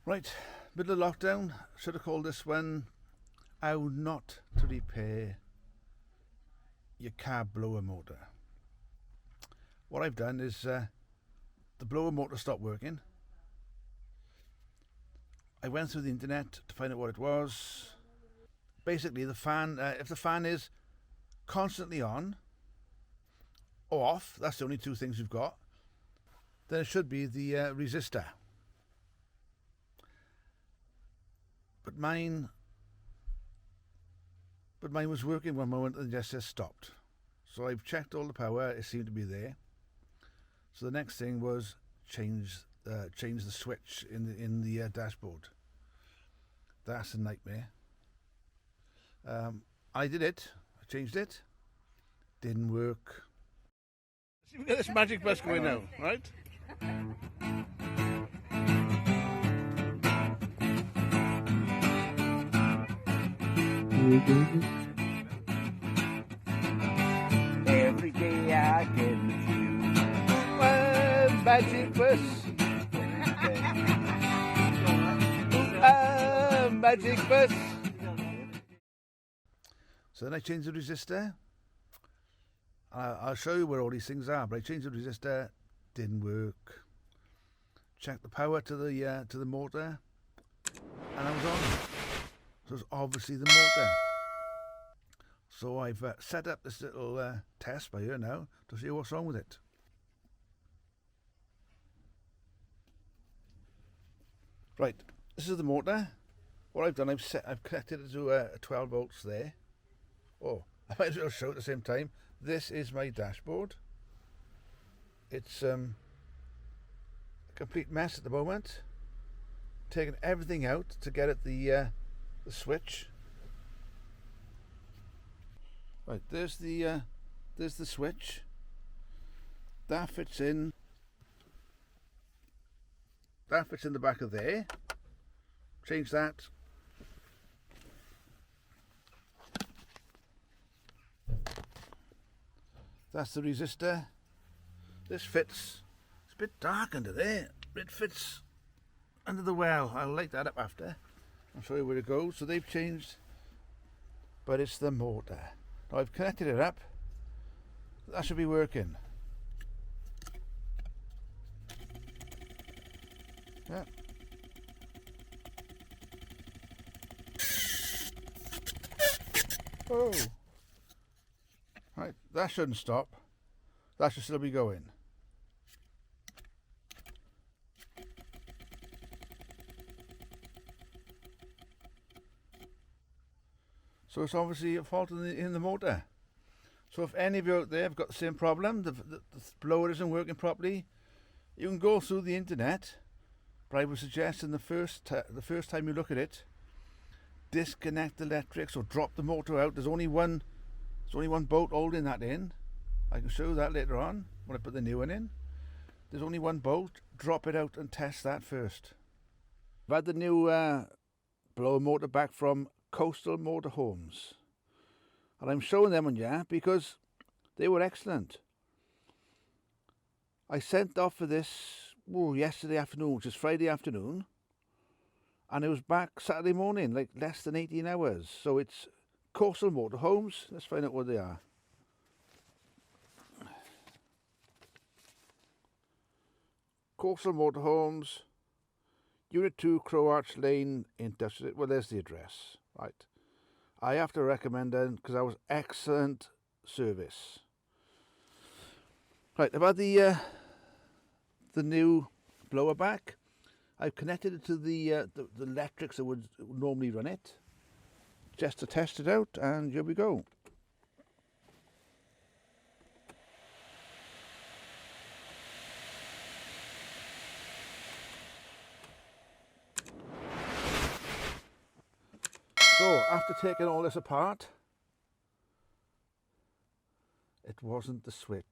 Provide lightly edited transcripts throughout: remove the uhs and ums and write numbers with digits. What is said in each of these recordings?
Right, middle of lockdown, should have called this one How Not to Repair Your Car Blower Motor. What I've done is the blower motor stopped working. I went through the internet to find out what it was. Basically the fan, if the fan is constantly on or off, that's the only two things you've got, then it should be the resistor. But mine was working one moment and just stopped. So I've checked all the power, it seemed to be there. So the next thing was change the switch in the dashboard. That's a nightmare. I did it, I changed it, didn't work. Let's see if we get this magic bus going now, right? Every day I get with you. Magic bus. Magic bus. So then I changed the resistor. I'll show you where all these things are, but I changed the resistor, didn't work. Checked the power to the motor, and I was on. So it's obviously the motor. So I've set up this little test by here now to see what's wrong with it. Right, this is the motor. What I've done, I've connected it to 12 volts there. Oh, I might as well show at the same time. This is my dashboard. It's a complete mess at the moment. Taking everything out to get at the switch. Right, there's the switch. That fits in. That fits in the back of there. Change that. That's the resistor. This fits. It's a bit dark under there. It fits under the well. I'll light that up after. I'll show you where it goes. So they've changed, but it's the motor. Now I've connected it up. That should be working. Yeah. Oh. Right, that shouldn't stop. That should still be going. So it's obviously a fault in the motor. So if any of you out there have got the same problem, the blower isn't working properly, you can go through the internet. But I would suggest the first time you look at it, disconnect the electrics or drop the motor out. There's only one bolt holding that in. I can show you that later on when I put the new one in. There's only one bolt. Drop it out and test that first. I've had the new blower motor back from Coastal Motorhomes, and I'm showing them on you because they were excellent. I sent off for this yesterday afternoon, which is Friday afternoon, and it was back Saturday morning, like less than 18 hours. So it's Coastal Motorhomes. Let's find out what they are. Coastal Motorhomes, Unit 2, Crow Arch Lane, Industrial. Well, there's the address. Right. I have to recommend them because that was excellent service. Right, about the new blower back. I've connected it to the electrics that would normally run it, just to test it out, and here we go. So after taking all this apart, it wasn't the switch.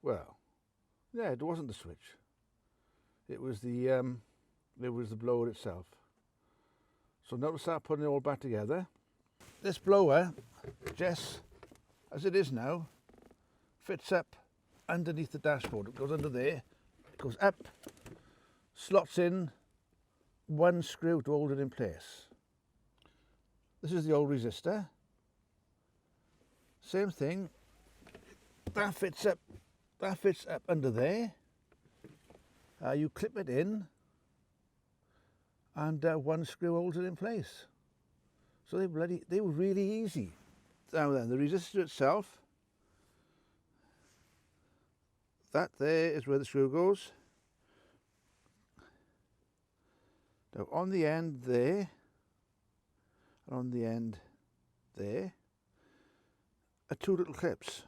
Well, yeah, it wasn't the switch. It was the blower itself. So now to start putting it all back together. This blower, just as it is now, fits up underneath the dashboard. It goes under there, it goes up, slots in one screw to hold it in place. This is the old resistor. Same thing. That fits up under there. You clip it in, and one screw holds it in place. So they were really easy. Now then, the resistor itself, that there is where the screw goes. Now on the end there, and on the end there, are two little clips.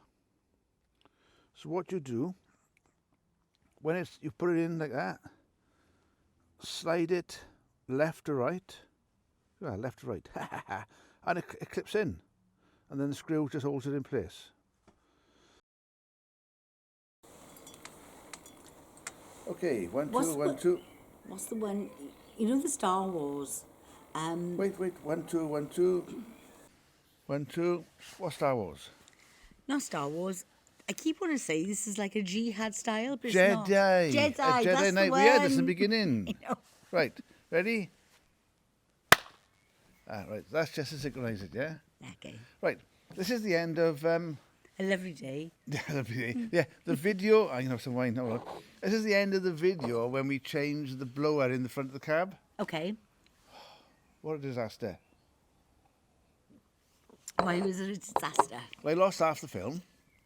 So what you do, when you put it in like that, slide it left to right, left to right, and it clips in, and then the screw just holds it in place. Okay, one, two. What's the one, you know the Star Wars? Wait, 1, 2, 1, 2. 1, 2. What's Star Wars? Not Star Wars. I keep wanting to say this is like a jihad style, but it's Jedi. not. Jedi. A Jedi that's Knight. the one. We had this in the beginning. You know. Right, ready? Right, that's just to synchronise it, yeah? Okay. Right, this is the end of... A lovely day. Yeah, the video... I can have some wine. Hold on. This is the end of the video when we changed the blower in the front of the cab. Okay. What a disaster. Why was it a disaster? Well, I lost half the film,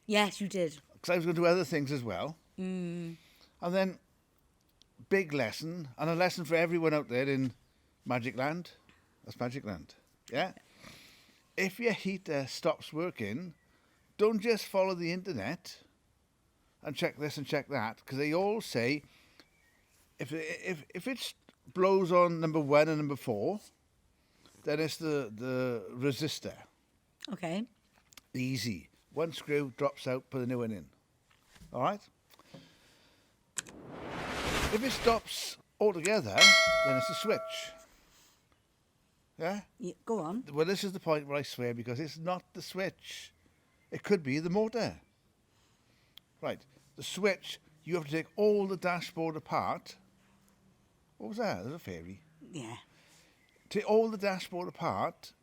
Yes, you did. because I was going to do other things as well. Mm. And then, big lesson, and a lesson for everyone out there in Magic Land. That's Magic Land, yeah? If your heater stops working, don't just follow the internet and check this and check that, because they all say if it blows on number 1 and number 4, then it's the resistor. Okay. Easy. One screw drops out, put a new one in. All right? If it stops altogether, then it's a switch. Yeah? Go on. Well, this is the point where I swear, because it's not the switch. It could be the motor. Right. The switch, you have to take all the dashboard apart. What was that? There's a fairy. Yeah. Take all the dashboard apart,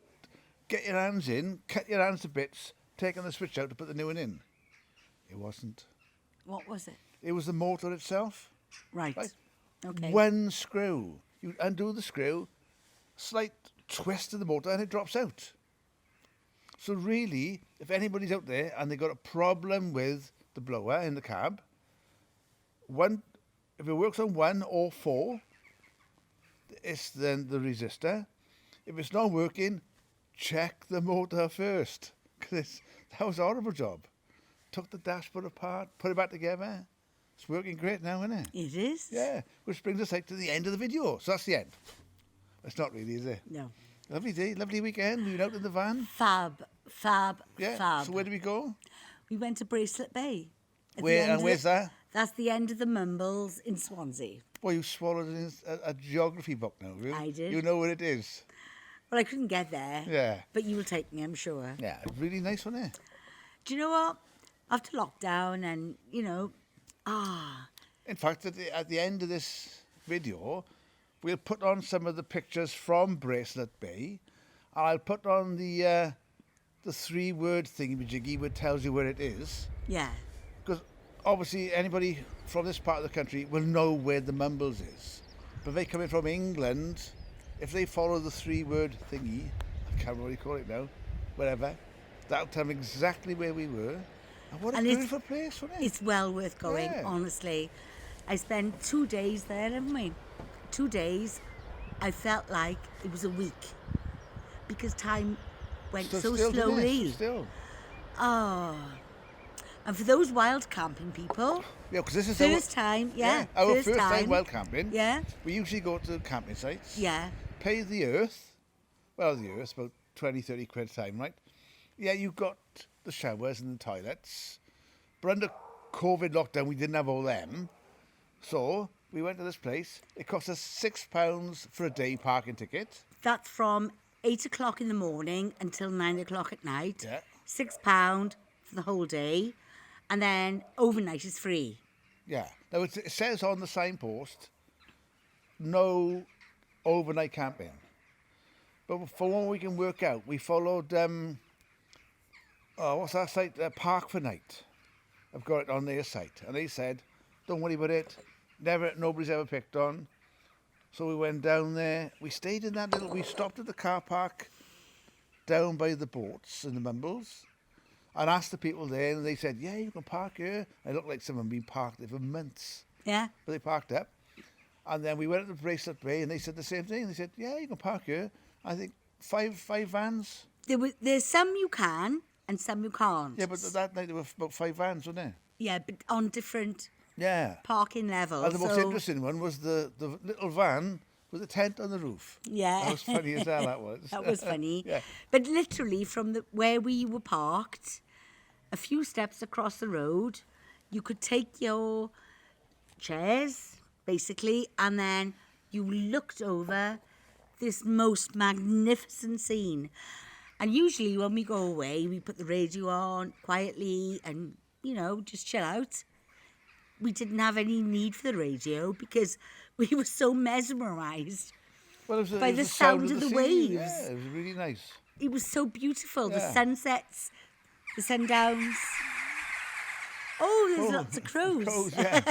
get your hands in, cut your hands to bits, taking the switch out to put the new one in. It wasn't. What was it? It was the motor itself. Right. Right. Okay. One screw. You undo the screw, slight twist of the motor, and it drops out. So really, if anybody's out there and they've got a problem with the blower in the cab, if it works on 1 or 4, it's then the resistor. If it's not working, check the motor first. Because that was a horrible job. Took the dashboard apart, put it back together. It's working great now, isn't it? It is? Yeah, which brings us to the end of the video. So that's the end. It's not really, is it? No. Lovely day, lovely weekend. We went out in the van. Fab. Yeah. Fab. So where do we go? We went to Bracelet Bay. Where's that? That's the end of the Mumbles in Swansea. Well, you swallowed a geography book now, have you? I did. You know where it is. Well, I couldn't get there. Yeah. But you will take me, I'm sure. Yeah, really nice, wasn't it? Do you know what? After lockdown and, In fact, at the end of this video, we'll put on some of the pictures from Bracelet Bay, and I'll put on the 3-word thingy-majiggy which tells you where it is. yeah. Because obviously anybody from this part of the country will know where the Mumbles is. But they come in from England, if they follow the 3-word thingy, I can't remember what you call it now, whatever, that'll tell them exactly where we were. And what a beautiful place, wasn't it? It's well worth going, Yeah. honestly. I spent 2 days there, haven't we? 2 days. I felt like it was a week because time went so still, didn't it? slowly. Still. Oh. And for those wild camping people, Yeah, because this is first time, our first first time wild camping. Yeah. We usually go to camping sites. Yeah. Pay the earth. Well, the earth, about 20, 30 quid a time, right? Yeah, you got the showers and the toilets. But under COVID lockdown, we didn't have all them. So we went to this place. It cost us £6 for a day parking ticket. That's from 8 o'clock in the morning until 9 o'clock at night. Yeah. £6 for the whole day. And then overnight is free. Yeah. Now, it says on the signpost, no overnight camping. But for one we can work out, we followed, what's that site? Park for Night. I've got it on their site. And they said, don't worry about it. Nobody's ever picked on. So we went down there. We stayed in we stopped at the car park down by the boats and the Mumbles and asked the people there, and they said, yeah, you can park here. I looked like someone been parked there for months. Yeah. But they parked up. And then we went to the Bracelet Bay, and they said the same thing. They said, yeah, you can park here. I think five vans. There's some you can and some you can't. Yeah, but that night there were about 5 vans, wasn't there? Yeah, but on different parking levels. And the most interesting one was the little van with a tent on the roof. Yeah. That was funny as hell, that was. That was funny. Yeah. But literally from where we were parked, a few steps across the road, you could take your chairs, basically, and then you looked over this most magnificent scene. And usually when we go away, we put the radio on quietly and, just chill out. We didn't have any need for the radio because we were so mesmerised by the sound of the waves. Yeah, it was really nice. It was so beautiful. Yeah. The sunsets, the sundowns. Oh, there's lots of crows. Crows, yeah.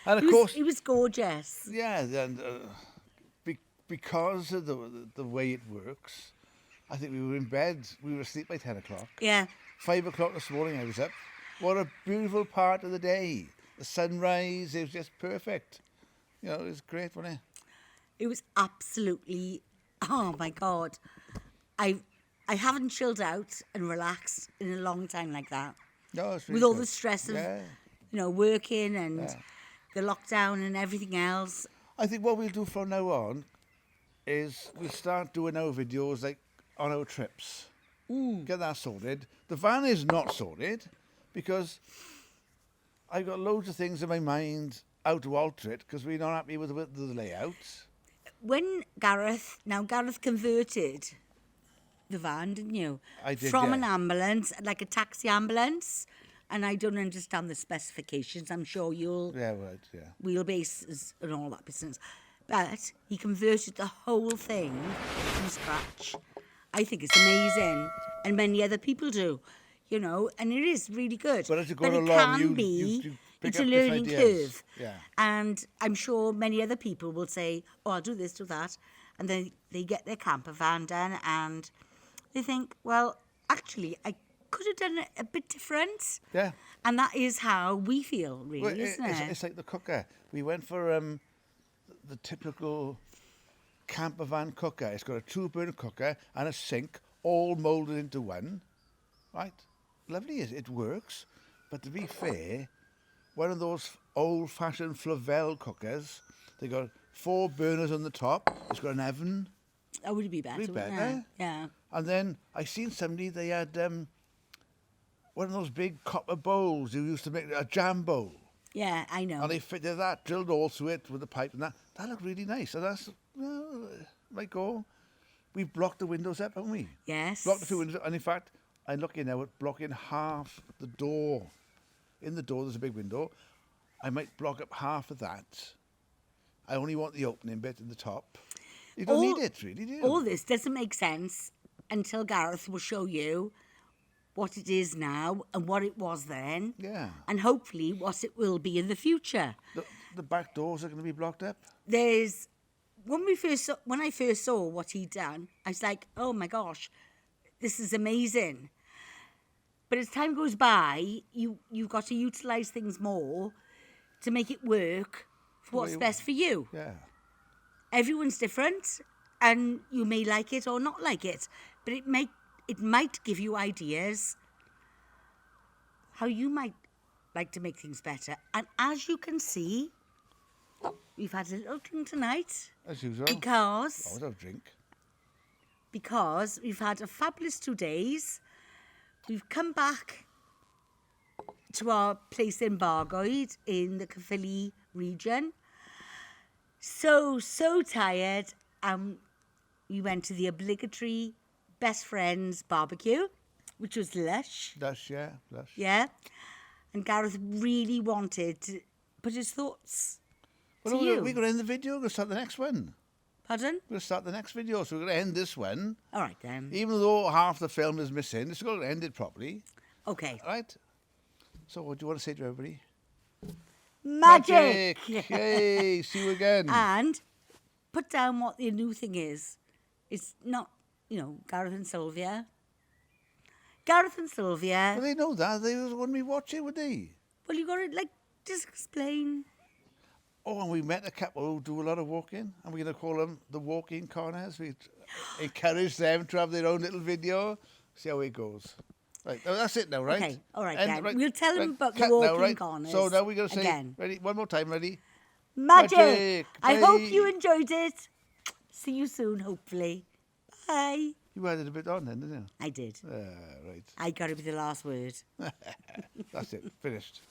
And of course, it was gorgeous. yeah, and because of the way it works, I think we were in bed. We were asleep by 10 o'clock. Yeah. 5 o'clock this morning I was up. What a beautiful part of the day. The sunrise, it was just perfect. It was great, wasn't it? It was absolutely, oh my God. I haven't chilled out and relaxed in a long time like that. No, it's really With all good. the stress of, Yeah. working and the lockdown and everything else. I think what we'll do from now on is we'll start doing our videos like on our trips. Get that sorted. The van is not sorted because I've got loads of things in my mind how to alter it because we're not happy with the layout. When Gareth converted the van, didn't you? I did, From yeah. an ambulance, like a taxi ambulance. And I don't understand the specifications. I'm sure you'll Yeah, right, yeah. wheelbases and all that business. But he converted the whole thing from scratch. I think it's amazing. And many other people do, and it is really good. But as you go it along, can you be, pick it's a up learning different ideas. curve. Yeah. And I'm sure many other people will say, oh, I'll do this, do that. And then they get their camper van done and they think, well, actually, I could have done it a bit different. Yeah. And that is how we feel, really, Well, isn't it? it's like the cooker. We went for the typical camper van cooker. It's got a 2-burner cooker and a sink all moulded into one. Right? Lovely, it works. But to be fair, one of those old-fashioned Flavel cookers, they got 4 burners on the top. It's got an oven. That would be better, Be wouldn't better. it? Yeah. And then I seen somebody, they had one of those big copper bowls you used to make, a jam bowl. Yeah, I know. And they fitted that, drilled all through it with the pipe and that. That looked really nice. So that's, might go. We've blocked the windows up, haven't we? Yes. Blocked a few windows. And in fact, I'm looking now at blocking half the door. In the door, there's a big window. I might block up half of that. I only want the opening bit in the top. You don't need it, really, do you? All this doesn't make sense until Gareth will show you what it is now and what it was then. Yeah. And hopefully what it will be in the future. The back doors are going to be blocked up. When I first saw what he'd done, I was like, oh my gosh, this is amazing. But as time goes by, you've got to utilise things more to make it work for what's best for you. Yeah. Everyone's different, and you may like it or not like it, but it might give you ideas how you might like to make things better. And as you can see, we've had a little drink tonight. As usual. Because Always have a drink. Because we've had a fabulous 2 days. We've come back to our place in Bargoed in the Caerphilly region. So tired. We went to the obligatory best friends barbecue, which was lush. Lush, yeah. Lush. Yeah. And Gareth really wanted to put his thoughts to you. We're going to end the video. We're going to start the next one. Pardon? We're going to start the next video, so we're going to end this one. All right, then. Even though half the film is missing, it's going to end it properly. Okay. Right? So what do you want to say to everybody? Magic! Yay! See you again. And put down what the new thing is. It's not, Gareth and Sylvia. Gareth and Sylvia. Well, they know that. They wouldn't be watching, would they? Well, you got to, just explain. Oh, and we met a couple who do a lot of walking, and we're going to call them the Walking Corners. We encourage them to have their own little video. See how it goes. Right, now that's it now, right? Okay, all right, And, then. We'll tell them about the cut now, Walking right? Corners. So now we're going to say, again. ready? One more time, ready? Magic! I Bye. hope you enjoyed it. See you soon, hopefully. Bye. You added a bit on then, didn't you? I did. Right. I got to be the last word. That's it. Finished.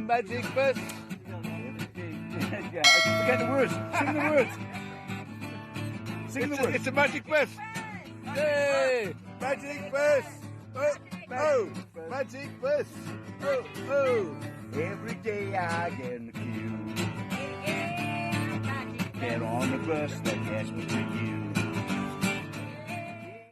Magic bus. Yeah, I forget the words. Sing the words. Sing the words. It's a magic bus. Yay! Magic bus. Oh, oh, magic bus. Oh, oh. Every day I get in the queue. Get on the bus that gets me to you.